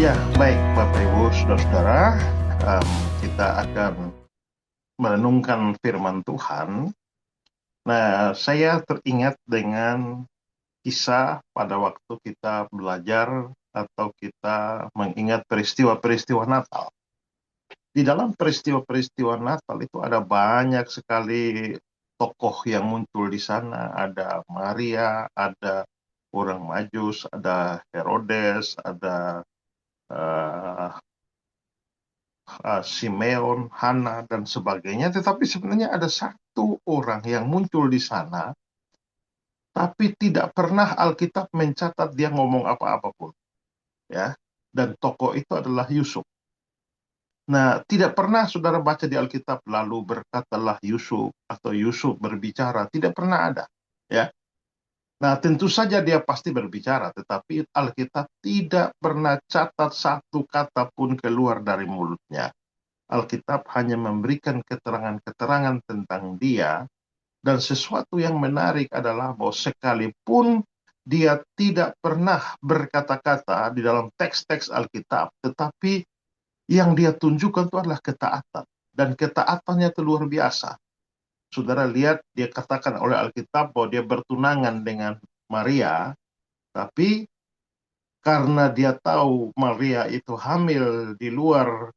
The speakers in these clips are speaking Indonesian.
Ya, baik Bapak Ibu Saudara-saudara, kita akan merenungkan firman Tuhan. Nah, saya teringat dengan kisah pada waktu kita belajar atau kita mengingat peristiwa-peristiwa Natal. Di dalam peristiwa-peristiwa Natal itu ada banyak sekali tokoh yang muncul di sana. Ada Maria, ada orang Majus, ada Herodes, ada uh, Simeon, Hana, dan sebagainya. Tetapi sebenarnya ada satu orang yang muncul di sana, tapi tidak pernah Alkitab mencatat dia ngomong apa-apa pun. Ya. Dan tokoh itu adalah Yusuf. Nah, tidak pernah saudara baca di Alkitab lalu berkatalah Yusuf atau Yusuf berbicara. Tidak pernah ada. Ya. Nah, tentu saja dia pasti berbicara, tetapi Alkitab tidak pernah catat satu kata pun keluar dari mulutnya. Alkitab hanya memberikan keterangan-keterangan tentang dia, dan sesuatu yang menarik adalah bahwa sekalipun dia tidak pernah berkata-kata di dalam teks-teks Alkitab, tetapi yang dia tunjukkan itu adalah ketaatan, dan ketaatannya itu luar biasa. Saudara lihat, dia katakan oleh Alkitab bahwa dia bertunangan dengan Maria, tapi karena dia tahu Maria itu hamil di luar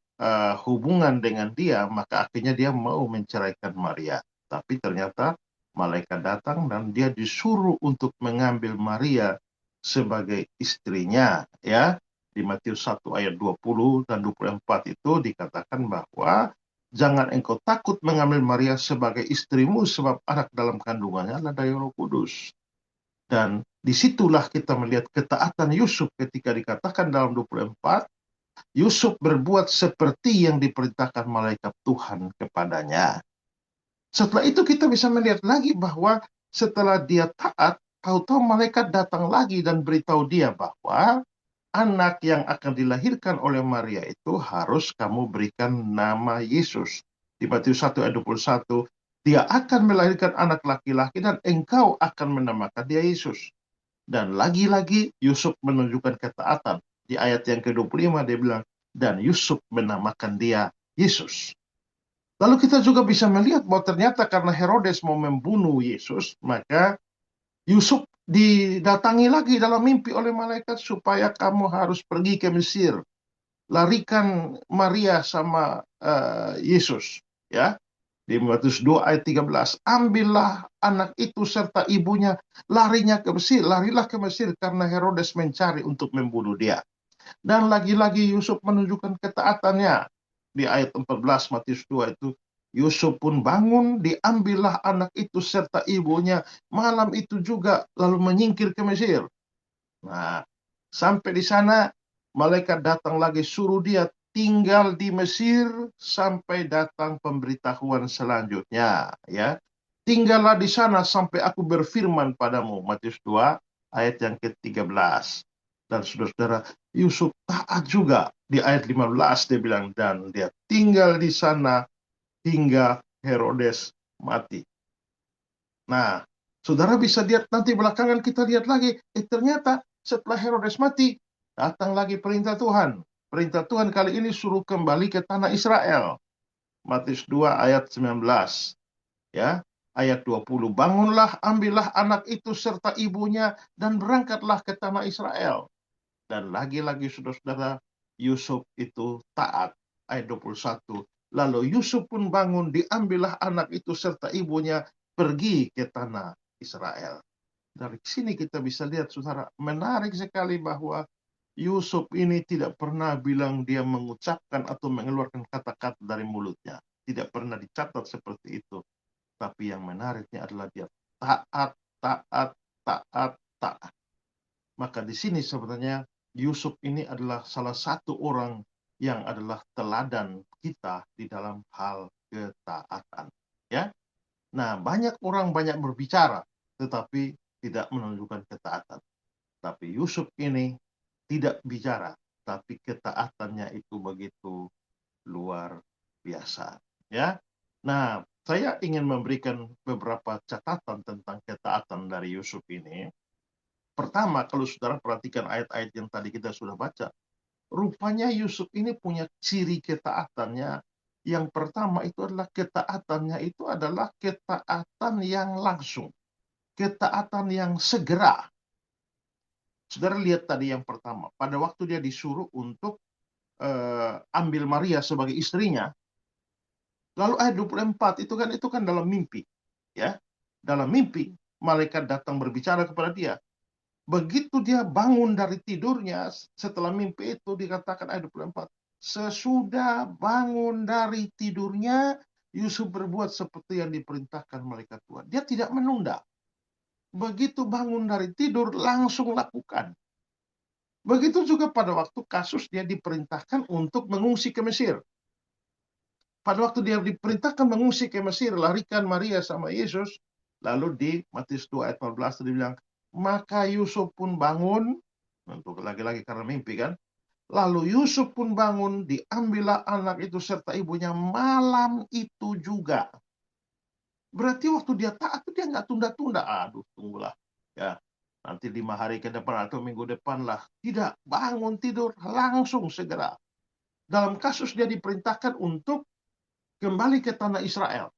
hubungan dengan dia, maka akhirnya dia mau menceraikan Maria. Tapi ternyata malaikat datang dan dia disuruh untuk mengambil Maria sebagai istrinya. Ya, di Matius 1 ayat 20 dan 24 itu dikatakan bahwa jangan engkau takut mengambil Maria sebagai istrimu, sebab anak dalam kandungannya adalah dari Roh Kudus. Dan disitulah kita melihat ketaatan Yusuf ketika dikatakan dalam 24, Yusuf berbuat seperti yang diperintahkan malaikat Tuhan kepadanya. Setelah itu kita bisa melihat lagi bahwa setelah dia taat, tahu-tahu malaikat datang lagi dan beritahu dia bahwa anak yang akan dilahirkan oleh Maria itu harus kamu berikan nama Yesus. Di Matius 1 ayat 21, dia akan melahirkan anak laki-laki dan engkau akan menamakan dia Yesus. Dan lagi-lagi Yusuf menunjukkan ketaatan. Di ayat yang ke-25 dia bilang, dan Yusuf menamakan dia Yesus. Lalu kita juga bisa melihat bahwa ternyata karena Herodes mau membunuh Yesus, maka Yusuf didatangi lagi dalam mimpi oleh malaikat supaya kamu harus pergi ke Mesir. Larikan Maria sama Yesus. Ya, di Matius 2 ayat 13, ambillah anak itu serta ibunya, larinya ke Mesir, larilah ke Mesir karena Herodes mencari untuk membunuh dia. Dan lagi-lagi Yusuf menunjukkan ketaatannya. Di ayat 14 Matius 2 itu, Yusuf pun bangun, diambillah anak itu serta ibunya malam itu juga, lalu menyingkir ke Mesir. Nah, sampai di sana malaikat datang lagi suruh dia tinggal di Mesir sampai datang pemberitahuan selanjutnya, ya. Tinggallah di sana sampai aku berfirman padamu, Matius 2 ayat yang ke-13. Dan saudara-saudara, Yusuf taat juga. Di ayat 15 dia bilang, dan dia tinggal di sana hingga Herodes mati. Nah, saudara bisa lihat nanti belakangan kita lihat lagi, ternyata setelah Herodes mati, datang lagi perintah Tuhan. Perintah Tuhan kali ini suruh kembali ke tanah Israel. Matius 2 ayat 19. Ya, ayat 20. Bangunlah, ambillah anak itu serta ibunya dan berangkatlah ke tanah Israel. Dan lagi-lagi saudara-saudara, Yusuf itu taat. Ayat 21. Lalu Yusuf pun bangun, diambillah anak itu serta ibunya pergi ke tanah Israel. Dari sini kita bisa lihat, saudara, menarik sekali bahwa Yusuf ini tidak pernah bilang dia mengucapkan atau mengeluarkan kata-kata dari mulutnya. Tidak pernah dicatat seperti itu. Tapi yang menariknya adalah dia taat, taat, taat, taat. Maka di sini sebenarnya Yusuf ini adalah salah satu orang yang adalah teladan kita di dalam hal ketaatan. Ya, nah banyak orang banyak berbicara, tetapi tidak menunjukkan ketaatan. Tapi Yusuf ini tidak bicara, tapi ketaatannya itu begitu luar biasa. Ya, nah saya ingin memberikan beberapa catatan tentang ketaatan dari Yusuf ini. Pertama, kalau saudara perhatikan ayat-ayat yang tadi kita sudah baca, Rupanya Yusuf ini punya ciri ketaatannya. Yang pertama itu adalah ketaatannya itu adalah ketaatan yang langsung. Ketaatan yang segera. Saudara lihat tadi yang pertama. Pada waktu dia disuruh untuk ambil Maria sebagai istrinya. Lalu ayat 24 itu kan dalam mimpi. Ya, dalam mimpi malaikat datang berbicara kepada dia. Begitu dia bangun dari tidurnya setelah mimpi itu dikatakan ayat 24. Sesudah bangun dari tidurnya, Yusuf berbuat seperti yang diperintahkan malaikat Tuhan. Dia tidak menunda. Begitu bangun dari tidur, langsung lakukan. Begitu juga pada waktu kasus dia diperintahkan untuk mengungsi ke Mesir. Pada waktu dia diperintahkan mengungsi ke Mesir, larikan Maria sama Yesus, lalu di Matius 2 ayat 14 dia bilang, maka Yusuf pun bangun, untuk lagi-lagi karena mimpi kan, lalu Yusuf pun bangun, diambillah anak itu serta ibunya malam itu juga. Berarti waktu dia taat itu dia nggak tunda-tunda. Aduh, tunggulah. Ya, nanti 5 hari ke depan atau minggu depan lah. Tidak, bangun tidur langsung segera. Dalam kasus dia diperintahkan untuk kembali ke tanah Israel.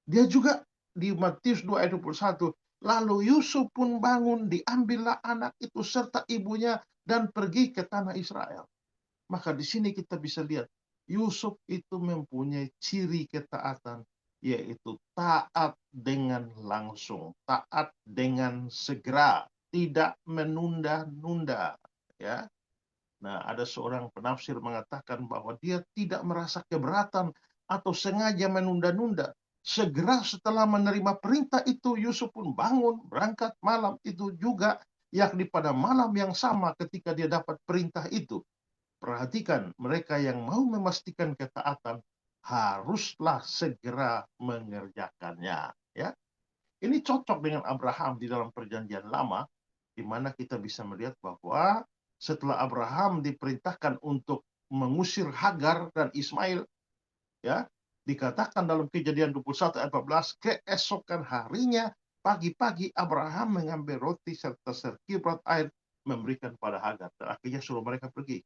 Dia juga di Matius 2 ayat 21, lalu Yusuf pun bangun, diambillah anak itu serta ibunya dan pergi ke tanah Israel. Maka di sini kita bisa lihat, Yusuf itu mempunyai ciri ketaatan, yaitu taat dengan langsung, taat dengan segera, tidak menunda-nunda. Ya, nah ada seorang penafsir mengatakan bahwa dia tidak merasa keberatan atau sengaja menunda-nunda. Segera setelah menerima perintah itu, Yusuf pun bangun, berangkat malam itu juga, yakni pada malam yang sama ketika dia dapat perintah itu. Perhatikan, mereka yang mau memastikan ketaatan haruslah segera mengerjakannya. Ya, ini cocok dengan Abraham di dalam Perjanjian Lama, di mana kita bisa melihat bahwa setelah Abraham diperintahkan untuk mengusir Hagar dan Ismail, ya, dikatakan dalam Kejadian 21 ayat 14, keesokan harinya pagi-pagi Abraham mengambil roti serta sekibrat air memberikan pada Hagar dan akhirnya suruh mereka pergi.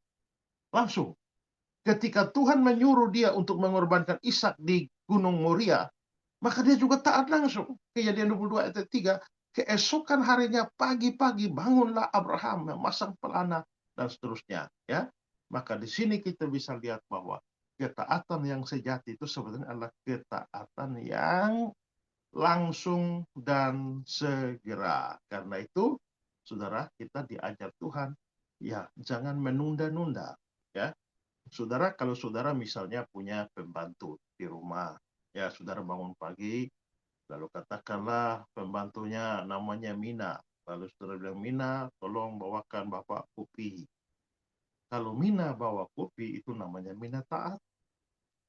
Langsung ketika Tuhan menyuruh dia untuk mengorbankan Ishak di Gunung Moria, maka dia juga taat langsung. Kejadian 22 ayat 3, keesokan harinya pagi-pagi bangunlah Abraham memasang pelana dan seterusnya. Ya, maka di sini kita bisa lihat bahwa ketaatan yang sejati itu sebenarnya adalah ketaatan yang langsung dan segera. Karena itu, saudara, kita diajar Tuhan, ya jangan menunda-nunda. Ya, saudara, kalau saudara misalnya punya pembantu di rumah, ya saudara bangun pagi, lalu katakanlah pembantunya namanya Mina. Lalu saudara bilang, Mina, tolong bawakan Bapak kopi. Kalau Mina bawa kopi, itu namanya Mina taat.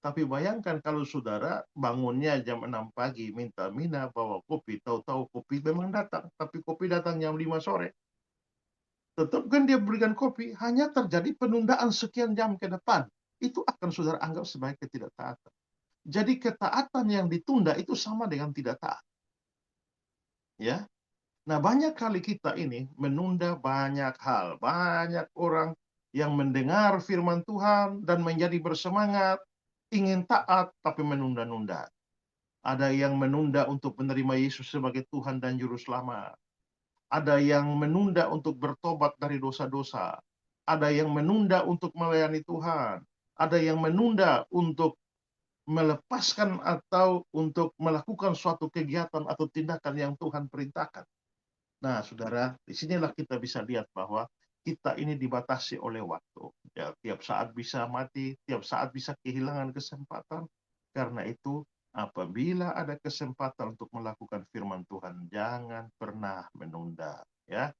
Tapi bayangkan kalau saudara bangunnya jam 6 pagi, minta Mina bawa kopi, tahu-tahu kopi memang datang, tapi kopi datang jam 5 sore. Tetap kan dia berikan kopi, hanya terjadi penundaan sekian jam ke depan. Itu akan saudara anggap sebagai ketidaktaatan. Jadi ketaatan yang ditunda itu sama dengan tidak taat. Ya. Nah, banyak kali kita ini menunda banyak hal. Banyak orang yang mendengar firman Tuhan dan menjadi bersemangat, ingin taat tapi menunda-nunda. Ada yang menunda untuk menerima Yesus sebagai Tuhan dan Juru Selamat. Ada yang menunda untuk bertobat dari dosa-dosa. Ada yang menunda untuk melayani Tuhan. Ada yang menunda untuk melepaskan atau untuk melakukan suatu kegiatan atau tindakan yang Tuhan perintahkan. Nah, saudara, disinilah kita bisa lihat bahwa kita ini dibatasi oleh waktu. Ya, tiap saat bisa mati, tiap saat bisa kehilangan kesempatan. Karena itu, apabila ada kesempatan untuk melakukan firman Tuhan, jangan pernah menunda. Ya,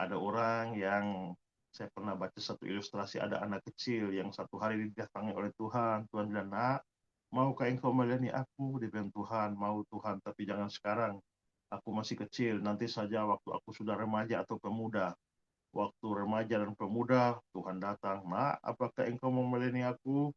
ada orang yang saya pernah baca satu ilustrasi, ada anak kecil yang satu hari didatangi oleh Tuhan. Tuhan bilang, nak, maukah engkau melayani aku? Dia bilang, Tuhan, mau Tuhan, tapi jangan sekarang. Aku masih kecil, nanti saja waktu aku sudah remaja atau pemuda. Waktu remaja dan pemuda, Tuhan datang, nak, apakah engkau mau melayani aku?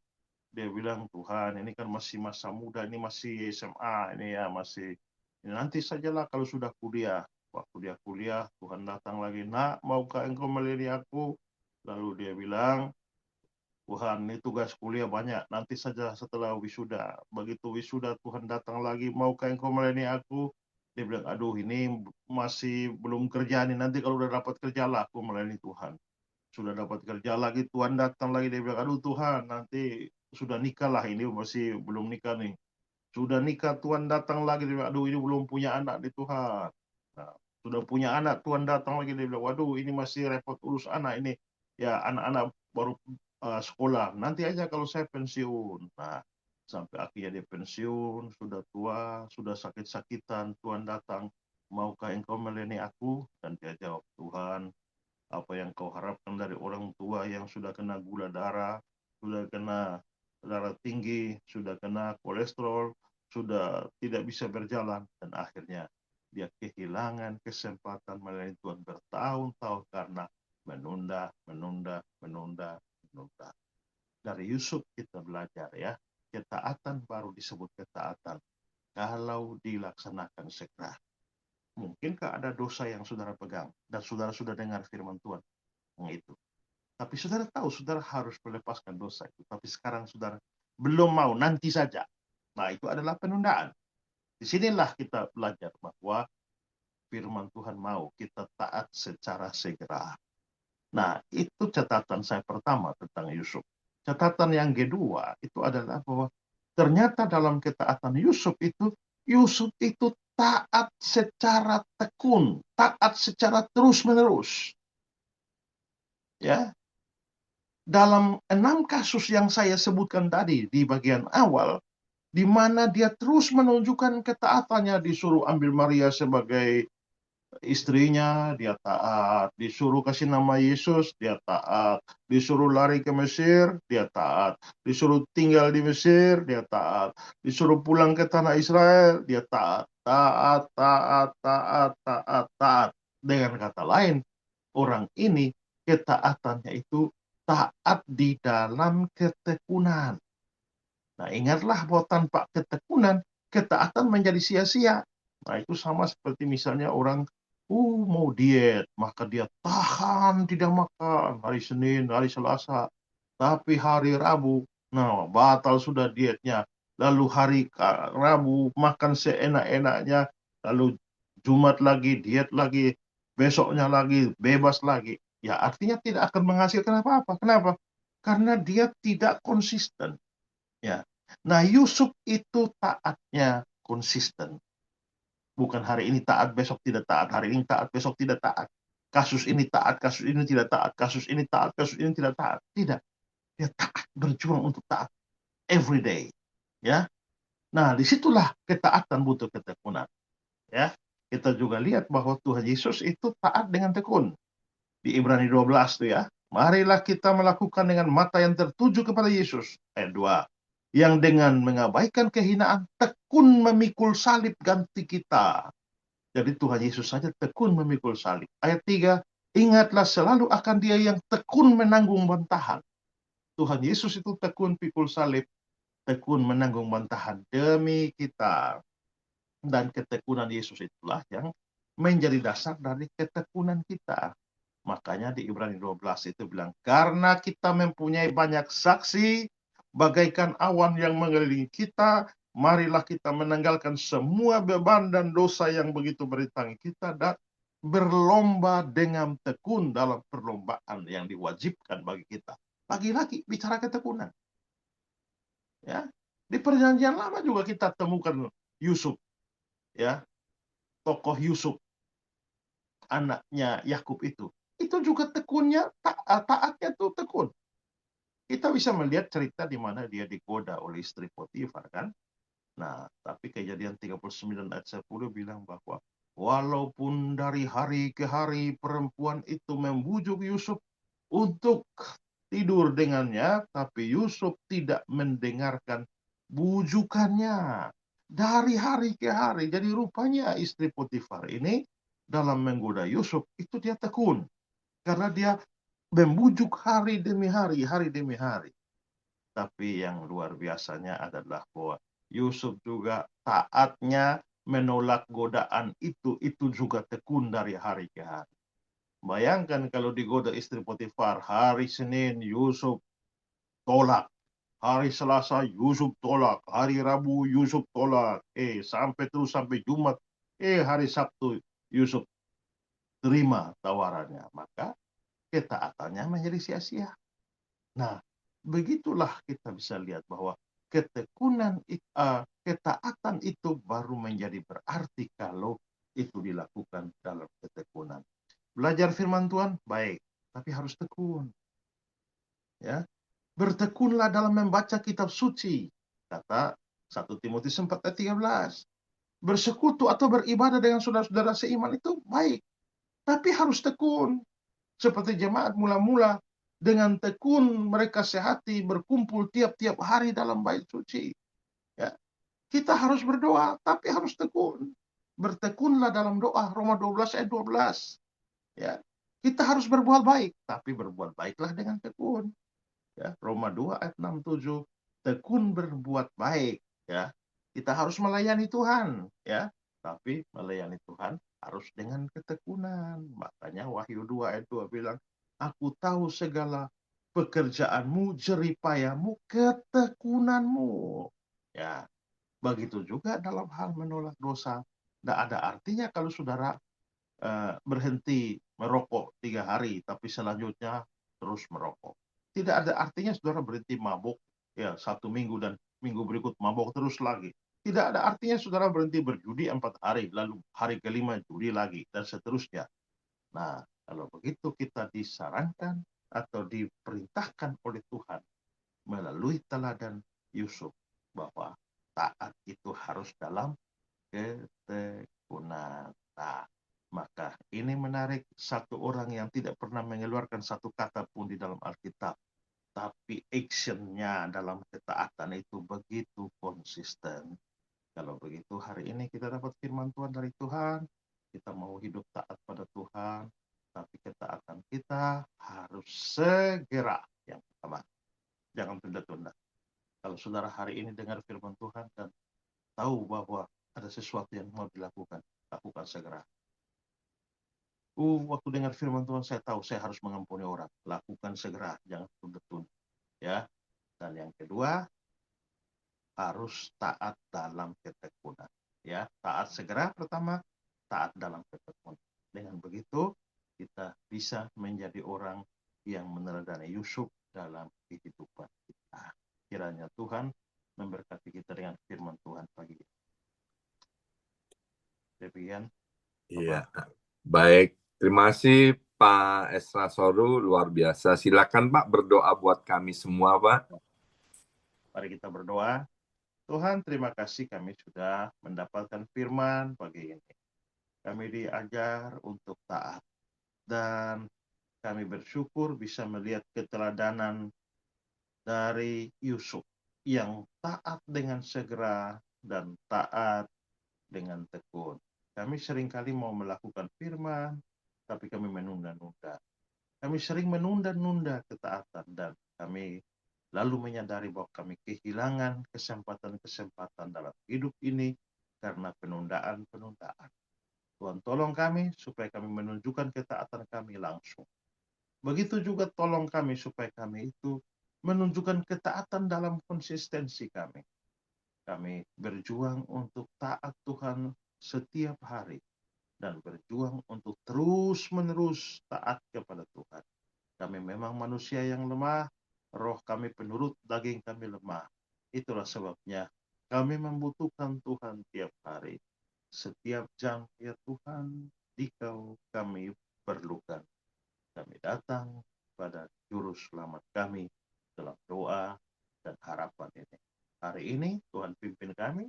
Dia bilang, Tuhan, ini kan masih masa muda, ini masih SMA, ini ya masih, ini nanti sajalah kalau sudah kuliah. Waktu dia kuliah, Tuhan datang lagi, nak, maukah engkau melayani aku? Lalu dia bilang, Tuhan, ini tugas kuliah banyak, nanti saja setelah wisuda. Begitu wisuda, Tuhan datang lagi, maukah engkau melayani aku? Dia bilang, aduh ini masih belum kerja nih, nanti kalau udah dapat kerja lah aku melayani Tuhan. Sudah dapat kerja lagi, Tuhan datang lagi, dia bilang, aduh Tuhan, nanti sudah nikah lah, ini masih belum nikah nih. Sudah nikah, Tuhan datang lagi, dia bilang, aduh ini belum punya anak nih Tuhan. Nah, sudah punya anak, Tuhan datang lagi, dia bilang, waduh ini masih repot urus anak ini. Ya anak-anak baru sekolah, nanti aja kalau saya pensiun. Nah, sampai akhirnya dia pensiun, sudah tua, sudah sakit-sakitan, Tuhan datang, maukah engkau melayani aku? Dan dia jawab, Tuhan, apa yang kau harapkan dari orang tua yang sudah kena gula darah, sudah kena darah tinggi, sudah kena kolesterol, sudah tidak bisa berjalan, dan akhirnya dia kehilangan kesempatan melayani Tuhan bertahun-tahun karena menunda, menunda, menunda, menunda. Dari Yusuf kita belajar ya, ketaatan baru disebut ketaatan kalau dilaksanakan segera. Mungkinkah ada dosa yang saudara pegang dan saudara sudah dengar firman Tuhan itu? Tapi saudara tahu, saudara harus melepaskan dosa itu. Tapi sekarang saudara belum mau, nanti saja. Nah, itu adalah penundaan. Disinilah kita belajar bahwa firman Tuhan mau kita taat secara segera. Nah, itu catatan saya pertama tentang Yusuf. Catatan yang kedua itu adalah bahwa ternyata dalam ketaatan Yusuf itu taat secara tekun, taat secara terus-menerus. Ya, dalam 6 kasus yang saya sebutkan tadi di bagian awal, di mana dia terus menunjukkan ketaatannya, disuruh ambil Maria sebagai istrinya, dia taat, disuruh kasih nama Yesus, dia taat, disuruh lari ke Mesir, dia taat, disuruh tinggal di Mesir, dia taat, disuruh pulang ke tanah Israel, dia taat, taat, taat, taat, taat, taat. Dengan kata lain, orang ini ketaatannya itu taat di dalam ketekunan. Nah, ingatlah bahwa tanpa ketekunan, ketaatan menjadi sia-sia. Nah, itu sama seperti misalnya orang mau diet, maka dia tahan tidak makan hari Senin, hari Selasa. Tapi hari Rabu, nah batal sudah dietnya. Lalu hari Rabu makan seenak-enaknya, lalu Jumat lagi diet lagi, besoknya lagi bebas lagi. Ya artinya tidak akan menghasilkan apa-apa. Kenapa? Karena dia tidak konsisten. Ya. Nah, Yusuf itu taatnya konsisten. Bukan hari ini taat, besok tidak taat. Hari ini taat, besok tidak taat. Kasus ini taat, kasus ini tidak taat. Kasus ini taat, kasus ini tidak taat. Tidak. Dia taat, berjuang untuk taat. Every day. Ya. Nah, disitulah ketaatan butuh ketekunan. Ya. Kita juga lihat bahwa Tuhan Yesus itu taat dengan tekun. Di Ibrani 12 tuh ya. Marilah kita melakukan dengan mata yang tertuju kepada Yesus. Ayat 2. Yang dengan mengabaikan kehinaan tekun memikul salib ganti kita. Jadi Tuhan Yesus saja tekun memikul salib. Ayat 3. Ingatlah selalu akan Dia yang tekun menanggung bantahan. Tuhan Yesus itu tekun pikul salib, tekun menanggung bantahan demi kita. Dan ketekunan Yesus itulah yang menjadi dasar dari ketekunan kita. Makanya di Ibrani 12 itu bilang, karena kita mempunyai banyak saksi, bagaikan awan yang mengelilingi kita, marilah kita menanggalkan semua beban dan dosa yang begitu beritangi kita, dan berlomba dengan tekun dalam perlombaan yang diwajibkan bagi kita. Lagi-lagi bicara ketekunan. Ya, di perjanjian lama juga kita temukan Yusuf, ya, tokoh Yusuf, anaknya Yakub itu juga tekunnya, taatnya tuh tekun. Kita bisa melihat cerita di mana dia digoda oleh istri Potifar kan. Nah, tapi Kejadian 39 ayat 10 bilang bahwa walaupun dari hari ke hari perempuan itu membujuk Yusuf untuk tidur dengannya, tapi Yusuf tidak mendengarkan bujukannya. Dari hari ke hari. Jadi rupanya istri Potifar ini dalam menggoda Yusuf itu dia tekun. Karena dia membujuk hari demi hari, hari demi hari. Tapi yang luar biasanya adalah bahwa Yusuf juga taatnya menolak godaan itu juga tekun dari hari ke hari. Bayangkan kalau digoda istri Potifar, hari Senin Yusuf tolak, hari Selasa Yusuf tolak, hari Rabu Yusuf tolak, sampai terus sampai Jumat, hari Sabtu Yusuf terima tawarannya, maka ketaatannya menjadi sia-sia. Nah, begitulah kita bisa lihat bahwa ketaatan itu baru menjadi berarti kalau itu dilakukan dalam ketekunan. Belajar firman Tuhan baik, tapi harus tekun. Ya, bertekunlah dalam membaca kitab suci. Kata 1 Timotius 4 ayat 13. Bersekutu atau beribadah dengan saudara-saudara seiman itu baik, tapi harus tekun. Seperti jemaat mula-mula, dengan tekun mereka sehati berkumpul tiap-tiap hari dalam bait suci. Ya, kita harus berdoa, tapi harus tekun. Bertekunlah dalam doa, Roma 12 ayat 12. Ya, kita harus berbuat baik, tapi berbuat baiklah dengan tekun. Ya, Roma 2 ayat 6-7. Tekun berbuat baik. Ya, kita harus melayani Tuhan. Ya, tapi melayani Tuhan harus dengan ketekunan. Makanya Wahyu 2 ayat 2 bilang, aku tahu segala pekerjaanmu, jeripayamu, ketekunanmu. Ya, begitu juga dalam hal menolak dosa. Tidak ada artinya kalau saudara berhenti merokok 3 hari, tapi selanjutnya terus merokok. Tidak ada artinya saudara berhenti mabuk, ya 1 minggu dan minggu berikut mabuk terus lagi. Tidak ada artinya saudara berhenti berjudi 4 hari, lalu hari kelima judi lagi, dan seterusnya. Nah, kalau begitu kita disarankan atau diperintahkan oleh Tuhan melalui teladan Yusuf bahwa taat itu harus dalam ketekunan. Nah, maka ini menarik, satu orang yang tidak pernah mengeluarkan satu kata pun di dalam Alkitab, tapi actionnya dalam ketaatan itu begitu konsisten. Kalau begitu hari ini kita dapat firman Tuhan dari Tuhan, kita mau hidup taat pada Tuhan, tapi ketaatan kita harus segera. Yang pertama, jangan tunda-tunda. Kalau saudara hari ini dengar firman Tuhan dan tahu bahwa ada sesuatu yang mau dilakukan, lakukan segera. Waktu dengar firman Tuhan saya tahu saya harus mengampuni orang, lakukan segera, jangan tunda-tunda. Ya. Dan yang kedua, harus taat dalam ketekunan. Ya, taat segera pertama, taat dalam ketekunan. Dengan begitu kita bisa menjadi orang yang meneladani Yusuf dalam kehidupan kita. Kiranya Tuhan memberkati kita dengan firman Tuhan pagi ini. Demikian. Iya, baik. Terima kasih Pak Esra Soru, luar biasa. Silakan Pak berdoa buat kami semua, Pak. Mari kita berdoa. Tuhan, terima kasih kami sudah mendapatkan firman pagi ini. Kami diajar untuk taat. Dan kami bersyukur bisa melihat keteladanan dari Yusuf yang taat dengan segera dan taat dengan tekun. Kami seringkali mau melakukan firman, tapi kami menunda-nunda. Kami sering menunda-nunda ketaatan dan kami lalu menyadari bahwa kami kehilangan kesempatan-kesempatan dalam hidup ini karena penundaan-penundaan. Tuhan tolong kami supaya kami menunjukkan ketaatan kami langsung. Begitu juga tolong kami supaya kami itu menunjukkan ketaatan dalam konsistensi kami. Kami berjuang untuk taat Tuhan setiap hari dan berjuang untuk terus-menerus taat kepada Tuhan. Kami memang manusia yang lemah, roh kami penurut, daging kami lemah. Itulah sebabnya kami membutuhkan Tuhan tiap hari. Setiap jam, ya Tuhan, Dikau kami perlukan. Kami datang pada Juru Selamat kami dalam doa dan harapan ini. Hari ini Tuhan pimpin kami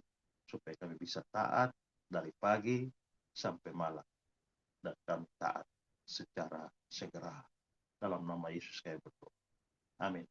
supaya kami bisa taat dari pagi sampai malam. Dan kami taat secara segera. Dalam nama Yesus kami berdoa. Amin.